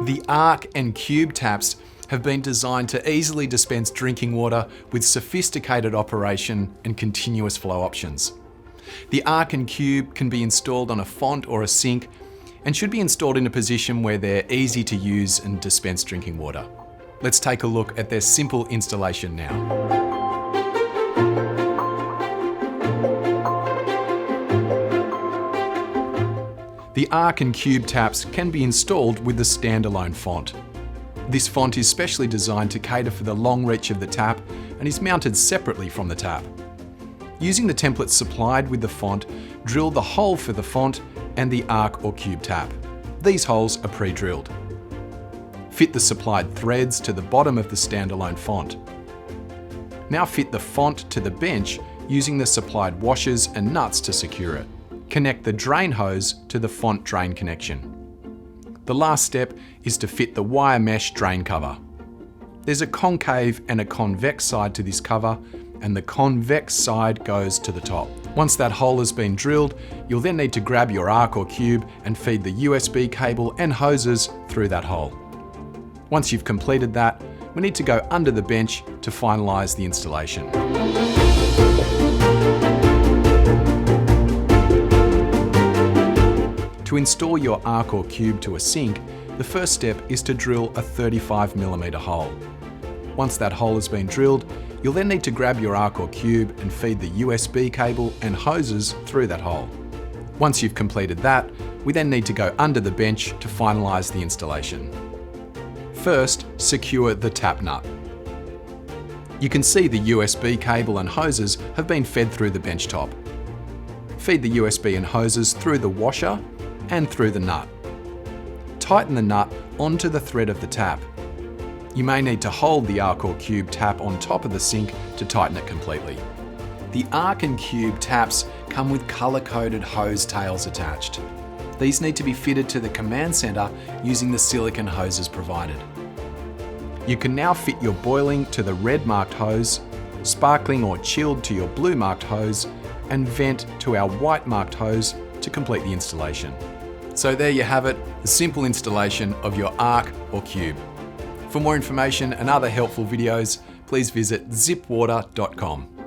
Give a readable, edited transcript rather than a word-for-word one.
The arc and cube taps have been designed to easily dispense drinking water with sophisticated operation and continuous flow options. The arc and cube can be installed on a font or a sink and should be installed in a position where they're easy to use and dispense drinking water. Let's take a look at their simple installation now. The arc and cube taps can be installed with the standalone font. This font is specially designed to cater for the long reach of the tap and is mounted separately from the tap. Using the templates supplied with the font, drill the hole for the font and the arc or cube tap. These holes are pre-drilled. Fit the supplied threads to the bottom of the standalone font. Now fit the font to the bench using the supplied washers and nuts to secure it. Connect the drain hose to the font drain connection. The last step is to fit the wire mesh drain cover. There's a concave and a convex side to this cover, and the convex side goes to the top. Once that hole has been drilled, you'll then need to grab your arc or cube and feed the USB cable and hoses through that hole. Once you've completed that, we need to go under the bench to finalise the installation. To install your arc or cube to a sink, the first step is to drill a 35mm hole. Once that hole has been drilled, you'll then need to grab your arc or cube and feed the USB cable and hoses through that hole. Once you've completed that, we then need to go under the bench to finalise the installation. First, secure the tap nut. You can see the USB cable and hoses have been fed through the bench top. Feed the USB and hoses through the washer and through the nut. Tighten the nut onto the thread of the tap. You may need to hold the arc or cube tap on top of the sink to tighten it completely. The arc and cube taps come with colour-coded hose tails attached. These need to be fitted to the command centre using the silicone hoses provided. You can now fit your boiling to the red marked hose, sparkling or chilled to your blue marked hose, and vent to our white marked hose to complete the installation. So there you have it, the simple installation of your arc or cube. For more information and other helpful videos, please visit zipwater.com.